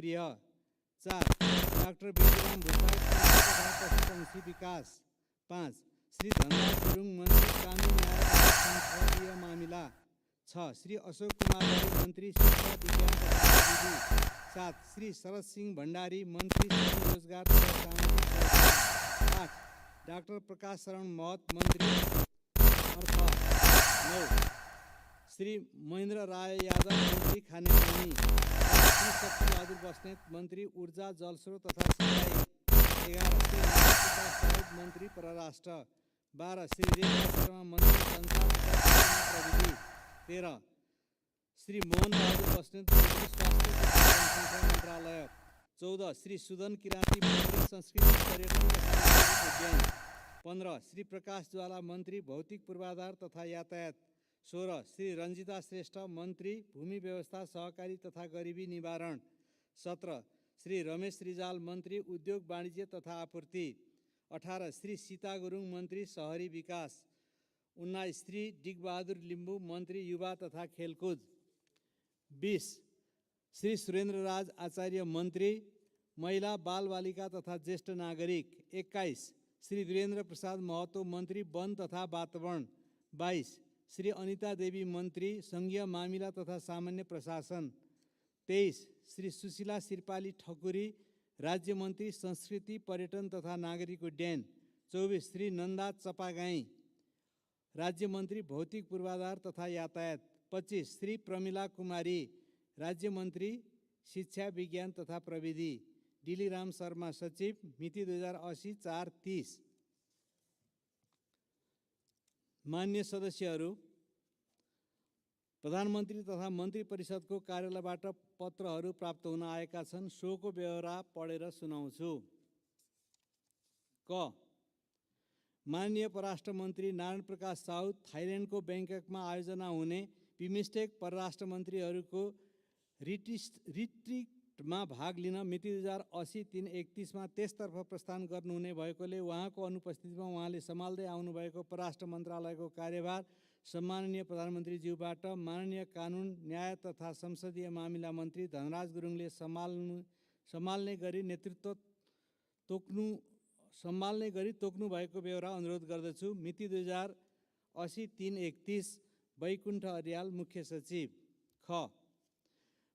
गृह। 4 डाक्टर बेदीराम भुसाल तथा पशुपक्षी विकास। 5 श्री धनराज गुरुङ मन्त्री कानुन न्याय तथा संसदीय मामिला। 6 श्री अशोक कुमार राई मन्त्री शिक्षा विज्ञान तथा प्रविधि। 7 श्री शरद सिंह भण्डारी मन्त्री श्रम रोजगार तथा सामाजिक सुरक्षा। 8 डाक्टर प्रकाश शरण महत मन्त्री अर्थ। 9 श्री महेन्द्र राय यादव मन्त्री खानेपानी। 10 श्री शक्तिबहादुर बस्नेत मन्त्री ऊर्जा जलस्रोत तथा सिंचाई। 11 श्री नारायण प्रसाद मन्त्री परराष्ट्र। 12 श्री रेखा शर्मा मन्त्री संचार तथा प्रविधि। 13 श्री मोहन बहादुर बस्नेत मन्त्री स्वास्थ्य तथा जनसङ्ख्या मन्त्रालय। 14 श्री सुदन किराँती मन्त्री संस्कृति पर्यटन तथा नागरिक उड्डयन। 15 श्री प्रकाश ज्वाला मन्त्री भौतिक पूर्वाधार तथा यातायात। 16 श्री रञ्जिता श्रेष्ठ मन्त्री भूमि व्यवस्था सहकारी तथा गरिबी निवारण। 17 श्री रमेश रिजाल मन्त्री उद्योग वाणिज्य तथा आपूर्ति। 18 श्री सीता गुरुङ मन्त्री शहरी विकास। 19 श्री डिगबहादुर लिम्बू मन्त्री युवा तथा खेलकुद। 20 श्री सुरेन्द्र राज आचार्य मन्त्री महिला बाल बालिका तथा ज्येष्ठ नागरिक। 21 श्री वीरेन्द्र प्रसाद महतो मन्त्री वन तथा वातावरण। 22 श्री अनिता देवी मन्त्री सङ्घीय मामिला तथा सामान्य प्रशासन। 23 श्री सुशीला सिरपाली ठकुरी राज्य मन्त्री संस्कृति पर्यटन तथा नागरिक उड्डयन। 24 श्री नन्दा चपागाई राज्य मन्त्री भौतिक पूर्वाधार तथा यातायात। 25 श्री प्रमिला कुमारी राज्य मन्त्री शिक्षा विज्ञान तथा प्रविधि। डिलीराम शर्मा सचिव। मिति 2080 4:30। मान्य सदस्यहरू, प्रधानमन्त्री तथा मन्त्री परिषदको कार्यालयबाट पत्रहरू प्राप्त हुन आएका छन्। सोको ब्यौरा पढेर सुनाउँछु। क माननीय परराष्ट्र मन्त्री नारायण प्रकाश साहु थाइल्यान्डको ब्याङ्ककमा आयोजना हुने बिमस्टेक परराष्ट्र मन्त्रीहरूको रिट्रिटमा भाग लिन मिति 2080 3:31 त्यसतर्फ प्रस्थान गर्नुहुने भएकोले उहाँको अनुपस्थितिमा उहाँले सम्हाल्दै आउनुभएको परराष्ट्र मन्त्रालयको कार्यभार सम्माननीय प्रधानमन्त्रीज्यूबाट माननीय कानुन न्याय तथा संसदीय मामिला मन्त्री धनराज गुरुङले सम्हाल्ने गरी तोक्नु भएको बेहोरा अनुरोध गर्दछु। मिति 2080 3:31 वैकुण्ठ अर्याल मुख्य सचिव। ख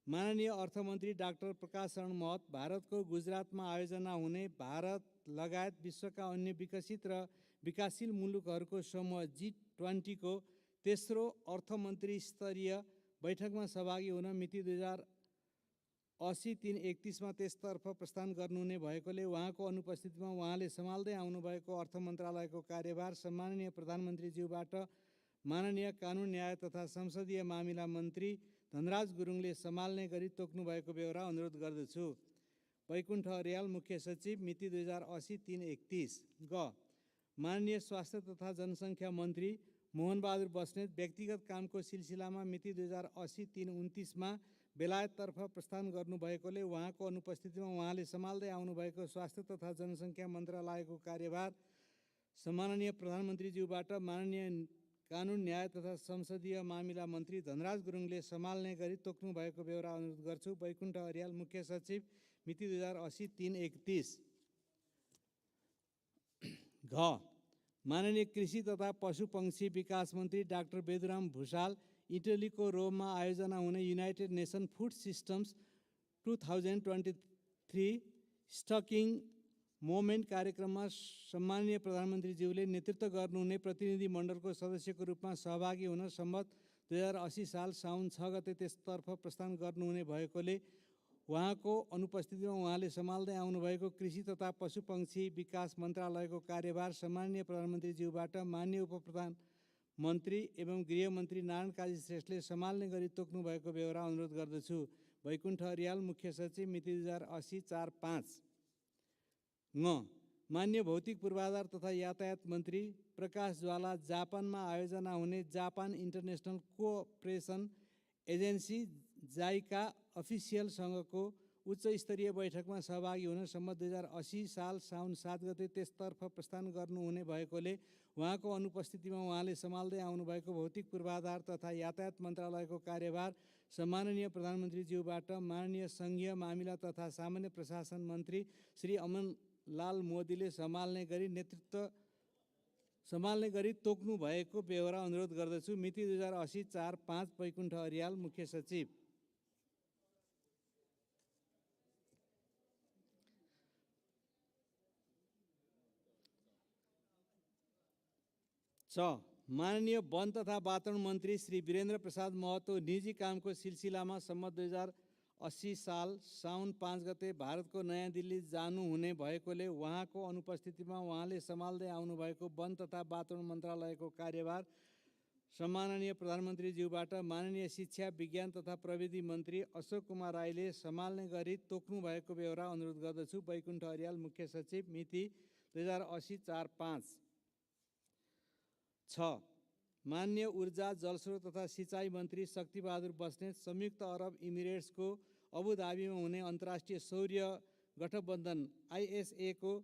माननीय अर्थमन्त्री डाक्टर प्रकाश शरण महत भारतको गुजरातमा आयोजना हुने भारत लगायत विश्वका अन्य विकसित र विकासशील मुलुकहरूको समूह G20 को तेस्रो अर्थमन्त्री स्तरीय बैठकमा सहभागी हुन मिति 2080 3:31 त्यसतर्फ प्रस्थान गर्नुहुने भएकोले उहाँको अनुपस्थितिमा उहाँले सम्हाल्दै आउनुभएको अर्थ मन्त्रालयको कार्यभार सम्माननीय प्रधानमन्त्रीज्यूबाट माननीय कानुन न्याय तथा संसदीय मामिला मन्त्री धनराज गुरुङले सम्हाल्ने गरी तोक्नु भएको बेहोरा अनुरोध गर्दछु। वैकुण्ठ अर्याल मुख्य सचिव। मिति 2080 3:31। ग माननीय स्वास्थ्य तथा जनसङ्ख्या मन्त्री मोहन बहादुर बस्नेत व्यक्तिगत कामको सिलसिलामा मिति 2080 3:29 बेलायततर्फ प्रस्थान गर्नुभएकोले उहाँको अनुपस्थितिमा उहाँले सम्हाल्दै आउनुभएको स्वास्थ्य तथा जनसङ्ख्या मन्त्रालयको कार्यभार सम्माननीय प्रधानमन्त्रीज्यूबाट माननीय कानुन न्याय तथा संसदीय मामिला मन्त्री धनराज गुरुङले सम्हाल्ने गरी तोक्नु भएको बेहोरा अनुरोध गर्छु। वैकुण्ठ अर्याल मुख्य सचिव। मिति 2080 3:31। घ माननीय कृषि तथा पशुपक्षी विकास मन्त्री डाक्टर बेदुराम भुसाल इटलीको रोममा आयोजना हुने United nation food systems 2023 stocking moment कार्यक्रममा सम्माननीय प्रधानमन्त्रीज्यूले नेतृत्व गर्नुहुने प्रतिनिधि मण्डलको सदस्यको रूपमा सहभागी हुन सम्मत 2080 साल साउन 6 गते त्यसतर्फ प्रस्थान गर्नुहुने भएकोले उहाँको अनुपस्थितिमा उहाँले सम्हाल्दै आउनुभएको कृषि तथा पशुपक्षी विकास मन्त्रालयको कार्यभार सम्माननीय प्रधानमन्त्रीज्यूबाट माननीय उपप्रधानमन्त्री एवं गृहमन्त्री नारायण काजी श्रेष्ठले सम्हाल्ने गरी तोक्नु भएको बेहोरा अनुरोध गर्दछु। वैकुण्ठ अर्याल मुख्य सचिव। मिति 2080 4:05। ङ मान्य भौतिक पूर्वाधार तथा यातायात मन्त्री प्रकाश ज्वाला जापानमा आयोजना हुने Japan international cooperation agency JICA अफिसियलसँगको उच्च स्तरीय बैठकमा सहभागी हुन सम्मत 2080 साल साउन 7 गते त्यसतर्फ प्रस्थान गर्नुहुने भएकोले उहाँको अनुपस्थितिमा उहाँले सम्हाल्दै आउनुभएको भौतिक पूर्वाधार तथा यातायात मन्त्रालयको कार्यभार सम्माननीय प्रधानमन्त्रीज्यूबाट माननीय सङ्घीय मामिला तथा सामान्य प्रशासन मन्त्री श्री अमनलाल मोदीले सम्हाल्ने गरी तोक्नु भएको बेहोरा अनुरोध गर्दछु। मिति 2080-4-5 वैकुण्ठ अर्याल, मुख्य सचिव। माननीय वन तथा वातावरण मन्त्री श्री वीरेन्द्र प्रसाद महतो निजी कामको सिलसिलामा सम्मत 2080 साल साउन 5 गते भारतको नयाँ दिल्ली जानुहुने भएकोले उहाँको अनुपस्थितिमा उहाँले सम्हाल्दै आउनुभएको वन तथा वातावरण मन्त्रालयको कार्यभार सम्माननीय प्रधानमन्त्रीज्यूबाट माननीय शिक्षा विज्ञान तथा प्रविधि मन्त्री अशोक कुमार राईले सम्हाल्ने गरी तोक्नु भएको बेहोरा अनुरोध गर्दछु। वैकुण्ठ अर्याल, मुख्य सचिव। मिति 2080-4-5। 6 माननीय ऊर्जा जलस्रोत तथा सिँचाइ मन्त्री शक्तिबहादुर बस्नेत संयुक्त अरब इमिरेट्सको अबुधाबीमा हुने अन्तर्राष्ट्रिय सौर्य गठबन्धन ISA को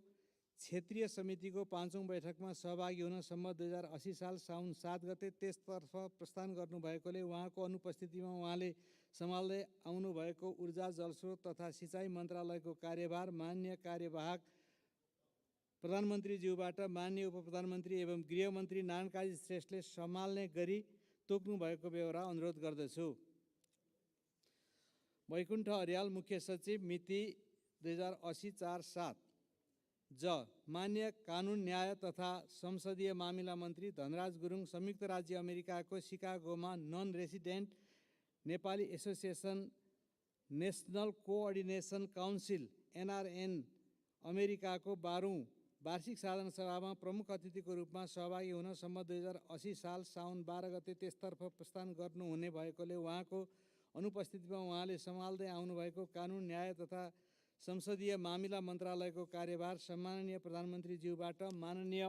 क्षेत्रीय समितिको 5औं बैठकमा सहभागी हुन सम्मत 2080 साल साउन 7 गते त्यसतर्फ प्रस्थान गर्नुभएकोले उहाँको अनुपस्थितिमा उहाँले सम्हाल्दै आउनुभएको ऊर्जा जलस्रोत तथा सिँचाइ मन्त्रालयको कार्यभार माननीय कार्यवाहक प्रधानमन्त्रीज्यूबाट माननीय उपप्रधानमन्त्री एवं गृहमन्त्री नारायण काजी श्रेष्ठले सम्हाल्ने गरी तोक्नु भएको बेहोरा अनुरोध गर्दछु। वैकुण्ठ अर्याल, मुख्य सचिव। मिति 2080-4-7। माननीय कानुन न्याय तथा संसदीय मामिला मन्त्री धनराज गुरुङ संयुक्त राज्य अमेरिकाको शिकागोमा non resident Nepali association national coordination council NRN अमेरिकाको 12औं वार्षिक साधारण सभामा प्रमुख अतिथिको रूपमा सहभागी हुन सम्मत 2080 साल साउन 12 गते त्यसतर्फ प्रस्थान गर्नुहुने भएकोले उहाँको अनुपस्थितिमा उहाँले सम्हाल्दै आउनुभएको कानुन न्याय तथा संसदीय मामिला मन्त्रालयको कार्यभार सम्माननीय प्रधानमन्त्रीज्यूबाट माननीय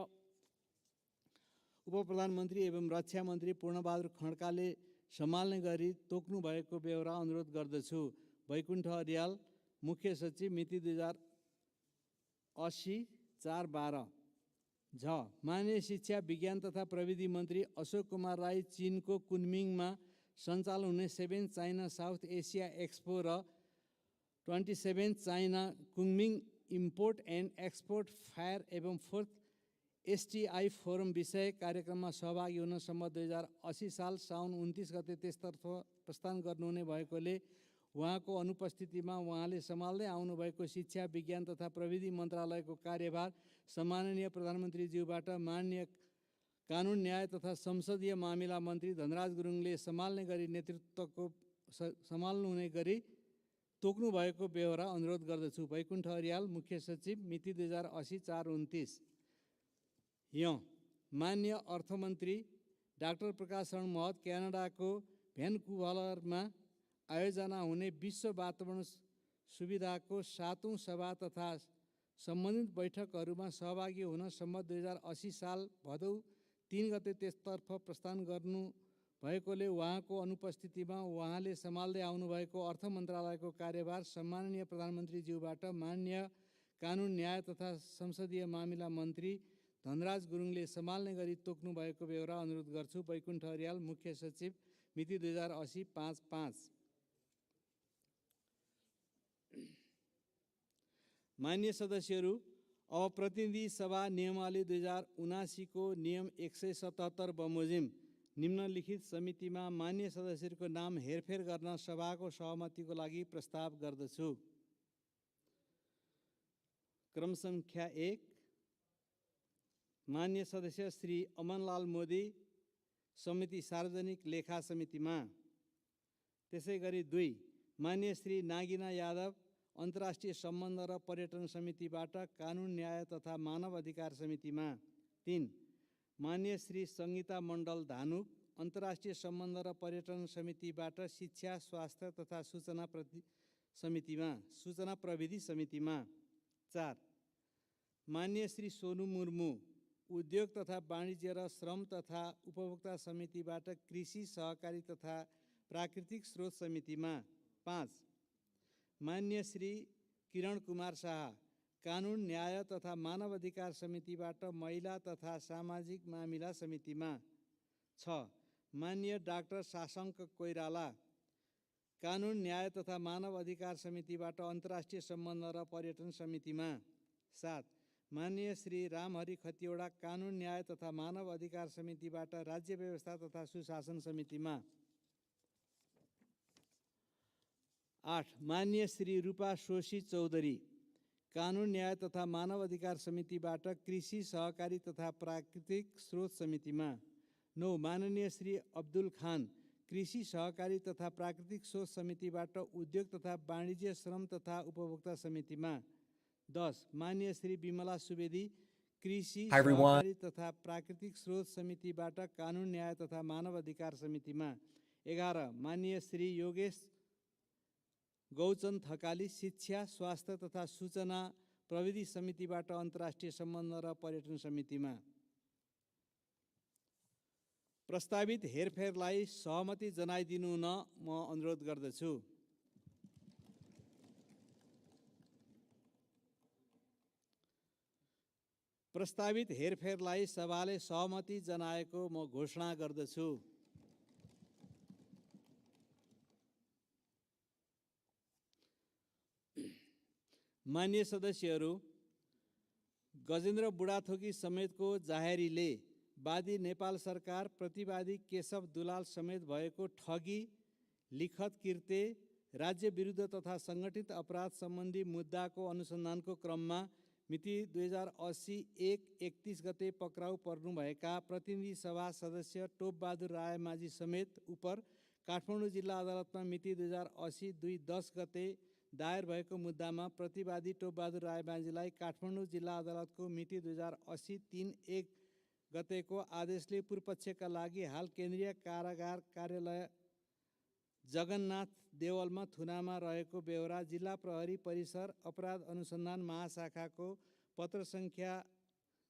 उपप्रधानमन्त्री एवं रक्षा मन्त्री पूर्णबहादुर खड्काले सम्हाल्ने गरी तोक्नु भएको बेहोरा अनुरोध गर्दछु। वैकुण्ठ अर्याल, मुख्य सचिव। मिति 2080-4-12। माननीय शिक्षा विज्ञान तथा प्रविधि मन्त्री अशोक कुमार राई चीनको कुनमिङमा सञ्चालन हुने 7 चाइना साउथ एसिया एक्सपो र 27 China Kunming import and export fair एवं 4th STI फोरम विषय कार्यक्रममा सहभागी हुन सम्मत 2080 साल साउन 29 गते त्यसतर्फ प्रस्थान गर्नुहुने भएकोले उहाँको अनुपस्थितिमा उहाँले सम्हाल्दै आउनुभएको शिक्षा विज्ञान तथा प्रविधि मन्त्रालयको कार्यभार सम्माननीय प्रधानमन्त्रीज्यूबाट माननीय कानुन न्याय तथा संसदीय मामिला मन्त्री धनराज गुरुङले सम्हाल्ने गरी सम्हाल्नुहुने गरी तोक्नु भएको बेहोरा अनुरोध गर्दछु। वैकुण्ठ अर्याल, मुख्य सचिव। मिति 2080-4-29। माननीय अर्थमन्त्री डाक्टर प्रकाश शरण महत क्यानाडाको भ्यानकुभरमा आयोजना हुने विश्व वातावरण सुविधाको 7औं सभा तथा सम्बन्धित बैठकहरूमा सहभागी हुन सम्मत 2080 साल भदौ 3 गते त्यसतर्फ प्रस्थान गर्नु भएकोले उहाँको अनुपस्थितिमा उहाँले सम्हाल्दै आउनुभएको अर्थ मन्त्रालयको कार्यभार सम्माननीय प्रधानमन्त्रीज्यूबाट माननीय कानुन न्याय तथा संसदीय मामिला मन्त्री धनराज गुरुङले सम्हाल्ने गरी तोक्नु भएको बेहोरा अनुरोध गर्छु। वैकुण्ठ अर्याल, मुख्य सचिव। मिति 2080-5-5। मान्य सदस्यहरू, अब प्रतिनिधि सभा नियमावली 2079 को नियम 177 बमोजिम निम्नलिखित समितिमा मान्य सदस्यहरूको नाम हेरफेर गर्न सभाको सहमतिको लागि प्रस्ताव गर्दछु। क्रम संख्या 1, मान्य सदस्य श्री अमनलाल मोदी समिति सार्वजनिक लेखा समितिमा। त्यसै गरी 2, मान्य श्री नागिना यादव अन्तर्राष्ट्रिय सम्बन्ध र पर्यटन समितिबाट कानुन न्याय तथा मानव अधिकार समितिमा। 3, मान्य श्री सङ्गीता मण्डल धानुक अन्तर्राष्ट्रिय सम्बन्ध र पर्यटन समितिबाट शिक्षा स्वास्थ्य तथा सूचना प्रविधि समितिमा। 4, मान्य श्री सोनु मुर्मू उद्योग तथा वाणिज्य र श्रम तथा उपभोक्ता समितिबाट कृषि सहकारी तथा प्राकृतिक स्रोत समितिमा। 5, मान्य श्री किरण कुमार शाह कानुन न्याय तथा मानव अधिकार समितिबाट महिला तथा सामाजिक मामिला समितिमा। 6, मान्य डाक्टर शासङ्क कोइराला कानुन न्याय तथा मानव अधिकार समितिबाट अन्तर्राष्ट्रिय सम्बन्ध र पर्यटन समितिमा। 7 माननीय श्री रामहरि खतिवडा कानुन न्याय तथा मानव अधिकार समितिबाट राज्य व्यवस्था तथा सुशासन समितिमा। 8 माननीय श्री रूपा शोषी चौधरी कानुन न्याय तथा मानव अधिकार समितिबाट कृषि सहकारी तथा प्राकृतिक स्रोत समितिमा। 9 माननीय श्री अब्दुल खान कृषि सहकारी तथा प्राकृतिक स्रोत समितिबाट उद्योग तथा वाणिज्य श्रम तथा उपभोक्ता समितिमा। 10 माननीय श्री विमला सुवेदी कृषि सहकारी तथा प्राकृतिक स्रोत समितिबाट कानुन न्याय तथा मानव अधिकार समितिमा। 11 माननीय श्री योगेश गौचन्द थकाली शिक्षा स्वास्थ्य तथा सूचना प्रविधि समितिबाट अन्तर्राष्ट्रिय सम्बन्ध र पर्यटन समितिमा। प्रस्तावित हेरफेरलाई सहमति जनाइदिनु हुन म अनुरोध गर्दछु। प्रस्तावित हेरफेरलाई सभाले सहमति जनाएको म घोषणा गर्दछु। मान्य सदस्यहरू, गजेन्द्र बुढाथोकी समेतको जाहेरीले वादी नेपाल सरकार, प्रतिवादी केशव दुलाल समेत भएको ठगी, लिखत कृत्य, राज्य विरुद्ध तथा सङ्गठित अपराध सम्बन्धी मुद्दाको अनुसन्धानको क्रममा मिति 2080 1/31 गते पक्राउ पर्नुभएका प्रतिनिधि सभा सदस्य टोपबहादुर रायमाझी समेत उपर काठमाडौँ जिल्ला अदालतमा मिति 2080 2/10 गते दायर भएको मुद्दामा प्रतिवादी टोपबहादुर रायमाझीलाई काठमाडौँ जिल्ला अदालतको मिति 2080 3/1 गतेको आदेशले पूर्वपक्षका लागि हाल केन्द्रीय कारागार कार्यालय जगन्नाथ देवलमा थुनामा रहेको बेहोरा जिल्ला प्रहरी परिसर अपराध अनुसन्धान महाशाखाको पत्र सङ्ख्या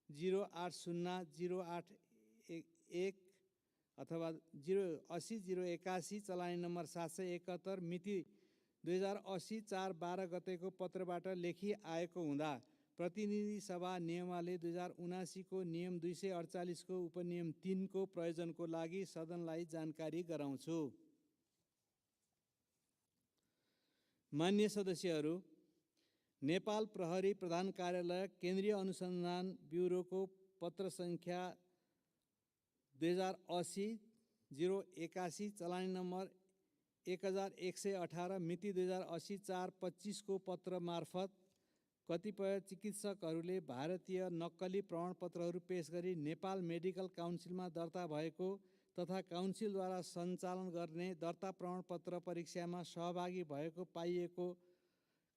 080081 अथवा 080081 चलानी नम्बर 771 मिति 2080 4/12 गतेको पत्रबाट लेखी आएको हुँदा प्रतिनिधि सभा नियमावली 2079 को नियम 248 को उपनियम 3 को प्रयोजनको लागि सदनलाई जानकारी गराउँछु। मान्य सदस्यहरू, नेपाल प्रहरी प्रधान कार्यालय केन्द्रीय अनुसन्धान ब्युरोको पत्र सङ्ख्या 2080 081 चलानी नम्बर 1118 मिति 2080 4/25 को पत्र मार्फत कतिपय चिकित्सकहरूले भारतीय नक्कली प्रमाणपत्रहरू पेश गरी नेपाल मेडिकल काउन्सिलमा दर्ता भएको तथा काउन्सिलद्वारा सञ्चालन गर्ने दर्ता प्रमाणपत्र परीक्षामा सहभागी भएको पाइएको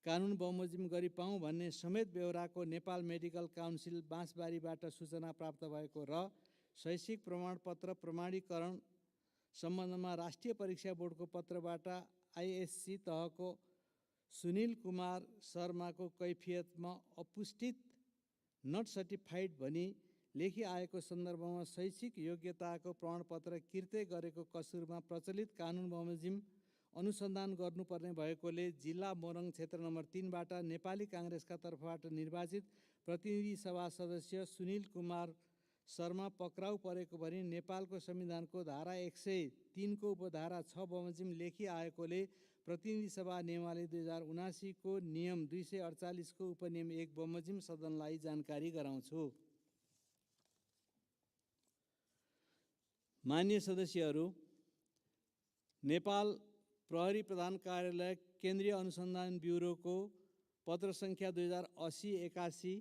कानुन बमोजिम गरी पाऊँ भन्ने समेत बेहोराको नेपाल मेडिकल काउन्सिल बाँसबारीबाट सूचना प्राप्त भएको र शैक्षिक प्रमाणपत्र प्रमाणीकरण सम्बन्धमा राष्ट्रिय परीक्षा बोर्डको पत्रबाट आइएससी तहको सुनिल कुमार शर्माको कैफियतमा अपुष्टित नट सर्टिफाइड भनी लेखी आएको सन्दर्भमा शैक्षिक योग्यताको प्रमाणपत्र किर्ते गरेको कसुरमा प्रचलित कानुन बमोजिम अनुसन्धान गर्नुपर्ने भएकोले जिल्ला मोरङ क्षेत्र नम्बर 3बाट नेपाली काङ्ग्रेसका तर्फबाट निर्वाचित प्रतिनिधि सभा सदस्य सुनिल कुमार शर्मा पक्राउ परेको भनी नेपालको संविधानको धारा 103 को उपधारा 6 बमोजिम लेखी आएकोले प्रतिनिधि सभा नियमावली 2079 को नियम 248 को उपनियम 1 बमोजिम सदनलाई जानकारी गराउँछु। मान्य सदस्यहरू, नेपाल प्रहरी प्रधान कार्यालय केन्द्रीय अनुसन्धान ब्युरोको पत्र सङ्ख्या 2080 81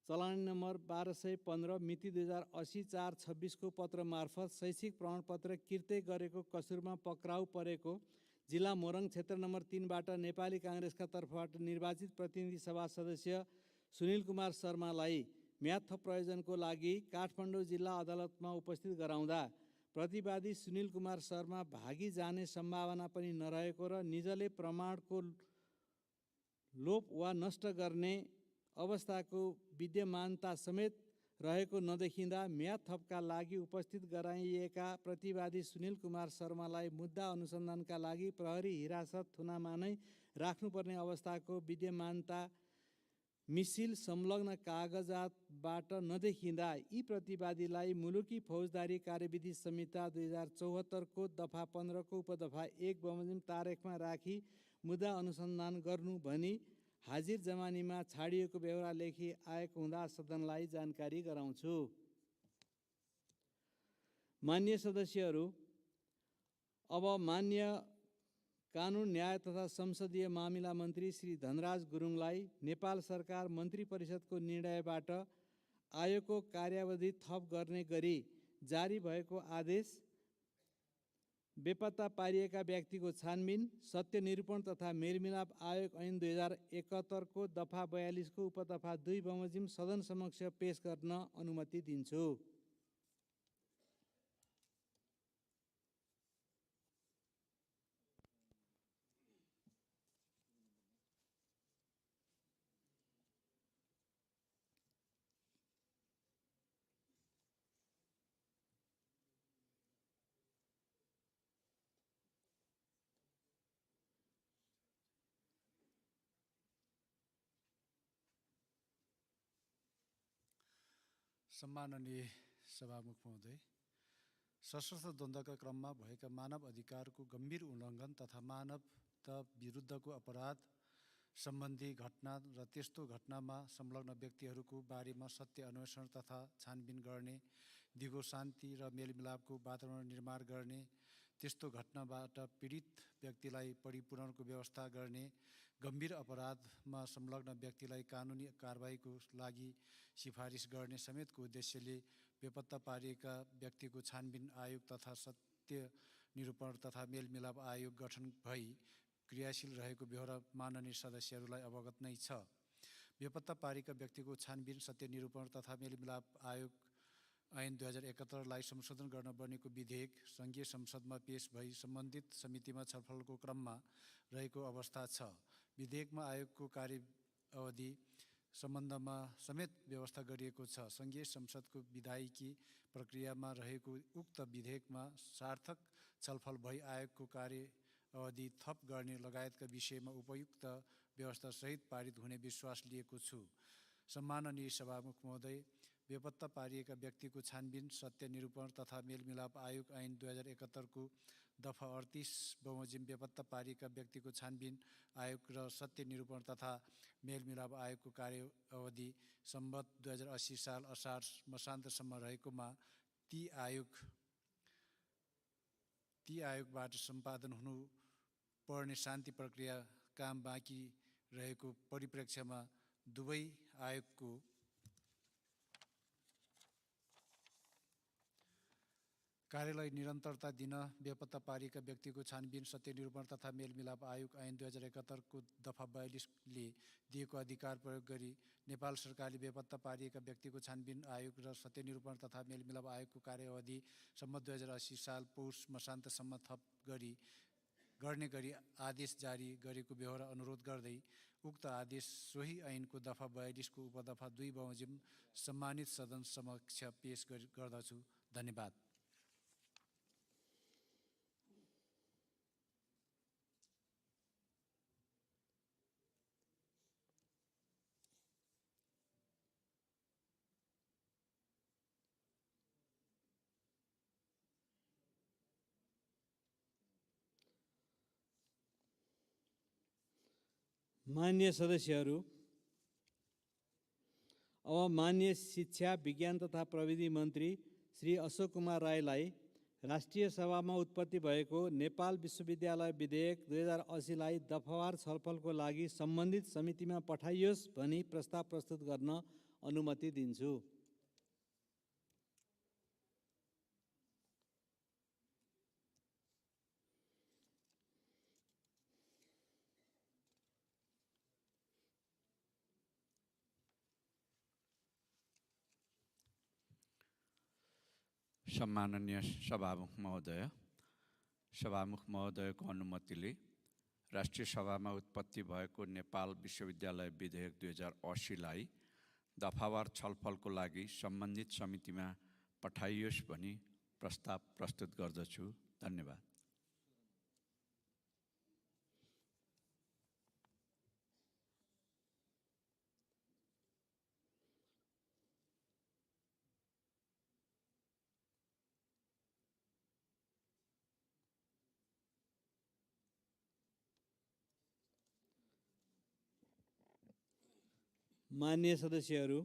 चलानी नम्बर 1215 मिति 2080 4/26 को पत्र मार्फत शैक्षिक प्रमाणपत्र किर्ते गरेको कसुरमा पक्राउ परेको जिल्ला मोरङ क्षेत्र नम्बर 3बाट नेपाली काङ्ग्रेसका तर्फबाट निर्वाचित प्रतिनिधि सभा सदस्य सुनिल कुमार शर्मालाई म्याद थप प्रयोजनको लागि काठमाडौँ जिल्ला अदालतमा उपस्थित गराउँदा प्रतिवादी सुनिल कुमार शर्मा भागी जाने सम्भावना पनि नरहेको र निजले प्रमाणको लोप वा नष्ट गर्ने अवस्थाको विद्यमानता समेत रहेको नदेखिँदा म्याद थपका लागि उपस्थित गराइएका प्रतिवादी सुनिल कुमार शर्मालाई मुद्दा अनुसन्धानका लागि प्रहरी हिरासत थुनामा नै राख्नुपर्ने अवस्थाको विद्यमानता मिसिल संलग्न कागजातबाट नदेखिँदा यी प्रतिवादीलाई मुलुकी फौजदारी कार्यविधि संहिता 2074 को दफा 15 को उपदफा 1 बमोजिम तारिखमा राखी मुद्दा अनुसन्धान गर्नु भनी हाजिर जमानीमा छाडिएको बेहोरा लेखी आएको हुँदा सदनलाई जानकारी गराउँछु। मान्य सदस्यहरू, अब मान्य कानुन न्याय तथा संसदीय मामिला मन्त्री श्री धनराज गुरुङलाई नेपाल सरकार मन्त्री परिषदको निर्णयबाट आयोगको कार्यावधि थप गर्ने गरी जारी भएको आदेश, बेपत्ता पारिएका व्यक्तिको छानबिन, सत्य निरूपण तथा मेलमिलाप आयोग ऐन 2071 को दफा 42 को उपदफा 2 बमोजिम सदन समक्ष पेश गर्न अनुमति दिन्छु। सम्माननीय सभामुख महोदय, सशस्त्र द्वन्द्वका क्रममा भएका मानव अधिकारको गम्भीर उल्लङ्घन तथा मानवता विरुद्धको अपराध सम्बन्धी घटना र त्यस्तो घटनामा संलग्न व्यक्तिहरूको बारेमा सत्य अन्वेषण तथा छानबिन गर्ने, दिगो शान्ति र मेलमिलापको वातावरण निर्माण गर्ने, त्यस्तो घटनाबाट पीडित व्यक्तिलाई परिपूरणको व्यवस्था गर्ने, गम्भीर अपराधमा संलग्न व्यक्तिलाई कानुनी कारबाहीको लागि सिफारिस गर्ने समेतको उद्देश्यले बेपत्ता पारिएका व्यक्तिको छानबिन आयोग तथा सत्य निरूपण तथा मेलमिलाप आयोग गठन भई क्रियाशील रहेको बेहोरा माननीय सदस्यहरूलाई अवगत नै छ। बेपत्ता पारिएका व्यक्तिको छानबिन, सत्य निरूपण तथा मेलमिलाप आयोग ऐन 2071लाई संशोधन गर्न बनेको विधेयक सङ्घीय संसदमा पेश भई सम्बन्धित समितिमा छलफलको क्रममा रहेको अवस्था छ। विधेयकमा आयोगको कार्य अवधि सम्बन्धमा समेत व्यवस्था गरिएको छ। सङ्घीय संसदको विधायिकी प्रक्रियामा रहेको उक्त विधेयकमा सार्थक छलफल भई आयोगको कार्य अवधि थप गर्ने लगायतका विषयमा उपयुक्त व्यवस्थासहित पारित हुने विश्वास लिएको छु। सम्माननीय सभामुख महोदय, बेपत्ता पारिएका व्यक्तिको छानबिन, सत्य निरूपण तथा मेलमिलाप आयोग ऐन 2071 को दफा 38 बमोजिम बेपत्ता पारिएका व्यक्तिको छानबिन आयोग र सत्य निरूपण तथा मेलमिलाप आयोगको कार्य अवधि सम्वत 2080 साल असार मसान्तसम्म रहेकोमा ती आयोगबाट सम्पादन हुनु पर्ने शान्ति प्रक्रिया काम बाँकी रहेको परिप्रेक्ष्यमा दुवै आयोगको कार्यलाई निरन्तरता दिन बेपत्ता पारिएका व्यक्तिको छानबिन, सत्य निरूपण तथा मेलमिलाप आयोग ऐन 2071 को दफा 42 ले दिएको अधिकार प्रयोग गरी नेपाल सरकारले बेपत्ता पारिएका व्यक्तिको छानबिन आयोग र सत्य निरूपण तथा मेलमिलाप आयोगको कार्यावधि सम्मत 2080 साल पौष मसान्तसम्म थप गर्ने गरी आदेश जारी गरेको बेहोरा अनुरोध गर्दै उक्त आदेश सोही ऐनको दफा 42 को उपदफा 2 बमोजिम सम्मानित सदन समक्ष पेश गर्दछु। धन्यवाद। मान्य सदस्यहरू, अब मान्य शिक्षा, विज्ञान तथा प्रविधि मन्त्री श्री अशोक कुमार राईलाई राष्ट्रिय सभामा उत्पत्ति भएको नेपाल विश्वविद्यालय विधेयक 2080लाई दफावार छलफलको लागि सम्बन्धित समितिमा पठाइयोस् भनी प्रस्ताव प्रस्तुत गर्न अनुमति दिन्छु। सम्माननीय सभामुख महोदयको अनुमतिले राष्ट्रिय सभामा उत्पत्ति भएको नेपाल विश्वविद्यालय विधेयक 2080लाई दफावार छलफलको लागि सम्बन्धित समितिमा पठाइयोस् भनी प्रस्ताव प्रस्तुत गर्दछु। धन्यवाद। मान्य सदस्यहरू,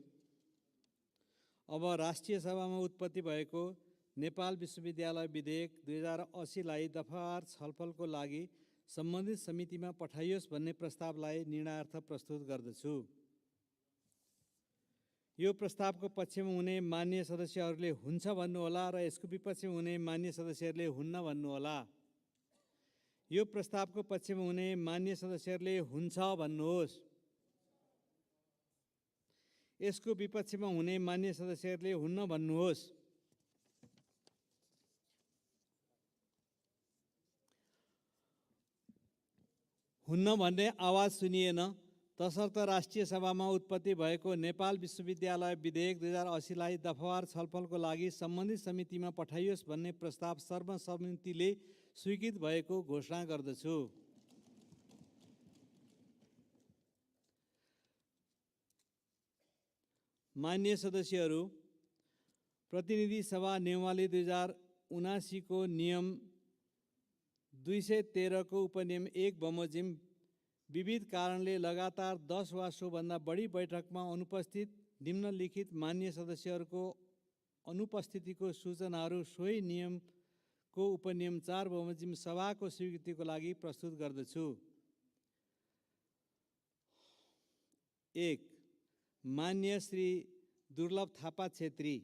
अब राष्ट्रिय सभामा उत्पत्ति भएको नेपाल विश्वविद्यालय विधेयक 2080लाई दफावार छलफलको लागि सम्बन्धित समितिमा पठाइयोस् भन्ने प्रस्तावलाई निर्णयार्थ प्रस्तुत गर्दछु। यो प्रस्तावको पक्षमा हुने मान्य सदस्यहरूले हुन्छ भन्नुहोला र यसको विपक्षमा हुने मान्य सदस्यहरूले हुन्न भन्नुहोला। यो प्रस्तावको पक्षमा हुने मान्य सदस्यहरूले हुन्छ भन्नुहोस्। यसको विपक्षमा हुने मान्य सदस्यहरूले हुन्न भन्नुहोस्। हुन्न भन्ने आवाज सुनिएन, तसर्थ राष्ट्रिय सभामा उत्पत्ति भएको नेपाल विश्वविद्यालय विधेयक 2080लाई दफावार छलफलको लागि सम्बन्धित समितिमा पठाइयोस् भन्ने प्रस्ताव सर्वसम्मतिले स्वीकृत भएको घोषणा गर्दछु। मान्य सदस्यहरू, प्रतिनिधि सभा नियमावली 2079 को नियम 213 को उपनियम 1 बमोजिम विविध कारणले लगातार 10 वा सोभन्दा बढी बैठकमा अनुपस्थित निम्नलिखित मान्य सदस्यहरूको अनुपस्थितिको सूचनाहरू सोही नियमको उपनियम 4 बमोजिम सभाको स्वीकृतिको लागि प्रस्तुत गर्दछु। 1. मान्य श्री दुर्लभ थापा छेत्री,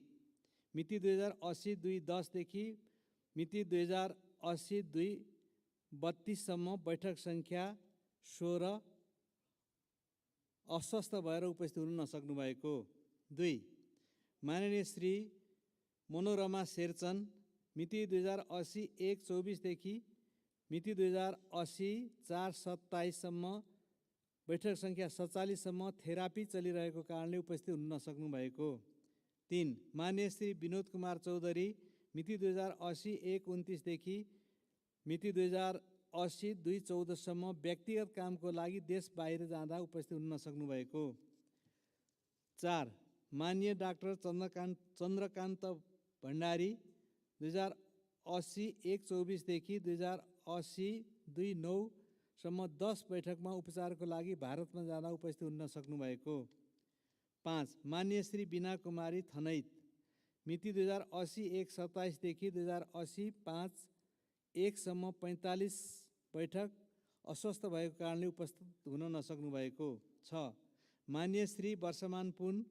मिति 2080-2-10 देखि मिति 2080-2-32 सम्म बैठक सङ्ख्या 16 अस्वस्थ भएर उपस्थित हुन नसक्नु भएको। 2. माननीय श्री मनोरमा शेरचन, मिति 2080-1-24 देखि मिति 2080-4-27 सम्म बैठक सङ्ख्या 47 सम्म थेरापी चलिरहेको कारणले उपस्थित हुन नसक्नु भएको। 3. मान्य श्री विनोद कुमार चौधरी, मिति 2080-1-29 देखि मिति 2080-2-14 सम्म व्यक्तिगत कामको लागि देश बाहिर जाँदा उपस्थित हुन नसक्नु भएको। 4. मान्य डाक्टर चन्द्रकान्त भण्डारी, 2080-1-24 देखि 2080-2-9 सम्म 10 बैठकमा उपचारको लागि भारतमा जाँदा उपस्थित हुन नसक्नु भएको। 5. मान्य श्री बिना कुमारी थनैत, मिति 2080-1-27 देखि 2080-5-1 सम्म 45 बैठक अस्वस्थ भएको कारणले उपस्थित हुन नसक्नु भएको। 6. मान्य श्री वर्षमान पुन,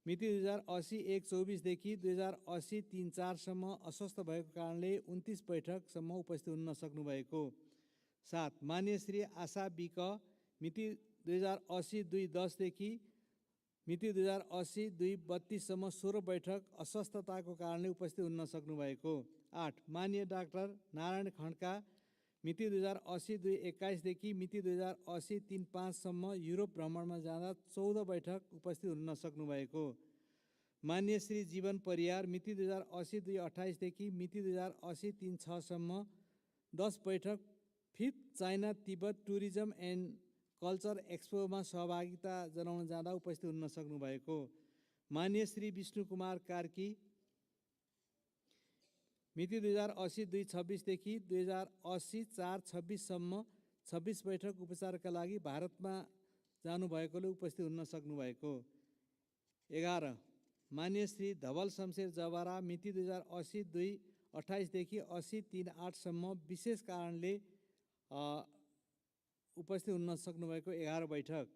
मिति 2080-1-24 देखि 2080-3-4 सम्म अस्वस्थ भएको कारणले 29 बैठकसम्म उपस्थित हुन नसक्नु भएको। 7. मान्य श्री आशा बिक, मिति 2080-2-10 देखि मिति 2080-2-32 सम्म 16 बैठक अस्वस्थताको कारणले उपस्थित हुन नसक्नु भएको। 8. मान्य डाक्टर नारायण खड्का, मिति 2080-2-21 देखि मिति 2080-3-5 सम्म युरोप भ्रमणमा जाँदा 14 बैठक उपस्थित हुन नसक्नु भएको। मान्य श्री जीवन परियार, मिति 2080-2-28 देखि मिति 2080-3-6 सम्म 10 बैठक 5th China Tibet tourism and culture एक्सपोमा सहभागिता जनाउन जाँदा उपस्थित हुन नसक्नु भएको। मान्य श्री विष्णु कुमार कार्की, मिति 2080-2-26 देखि 2080-4-26 सम्म 26 बैठक उपचारका लागि भारतमा जानुभएकोले उपस्थित हुन नसक्नु भएको। 11. मान्य श्री धवल शमशेर जवारा, मिति 2080-2-28 देखि 80-3-8 सम्म विशेष कारणले उपस्थित हुन नसक्नु भएको 11 बैठक।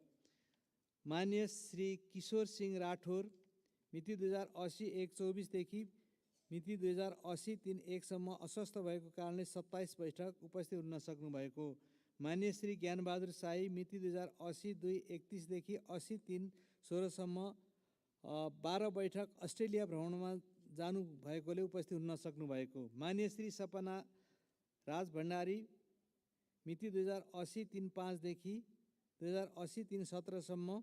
मान्य श्री किशोर सिंह राठौर, मिति 2080-1-24 देखि मिति 2080-3-1 सम्म अस्वस्थ भएको कारणले 27 बैठक उपस्थित हुन नसक्नु भएको। मान्य श्री ज्ञानबहादुर साई, मिति 2080-2-31 देखि 80-3-16 सम्म 12 बैठक अस्ट्रेलिया भ्रमणमा जानु भएकोले उपस्थित हुन नसक्नु भएको। मान्य श्री सपना राज भण्डारी, मिति 2080-3-5 देखि 2080-3-17 सम्म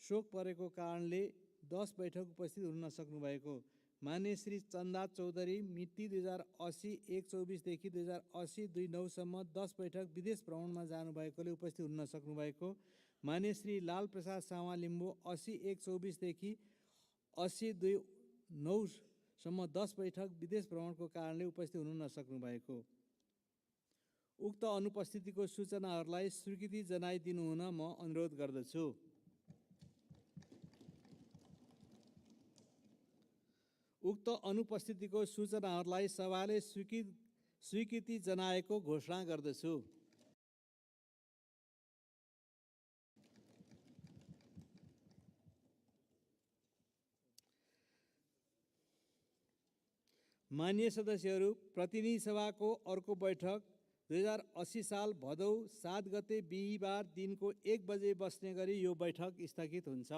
शोक परेको कारणले 10 बैठक उपस्थित हुन नसक्नु भएको। मान्य श्री चन्दा चौधरी, मिति 2080-1-24 देखि 2080-2-9 सम्म 10 बैठक विदेश भ्रमणमा जानुभएकोले उपस्थित हुन नसक्नु भएको। मान्य श्री लाल प्रसाद सावा लिम्बू, 80-1-24 देखि 80-2-9 सम्म 10 बैठक विदेश भ्रमणको कारणले उपस्थित हुन नसक्नु भएको। उक्त अनुपस्थितिको सूचनाहरूलाई स्वीकृति जनाइदिनु हुन म अनुरोध गर्दछु। उक्त अनुपस्थितिको सूचनाहरूलाई सभाले स्वीकृति जनाएको घोषणा गर्दछु। माननीय सदस्यहरू, प्रतिनिधि सभाको अर्को बैठक 2080 साल भदौ 7 गते बिहीबार दिनको 1 बजे बस्ने गरी यो बैठक स्थगित हुन्छ।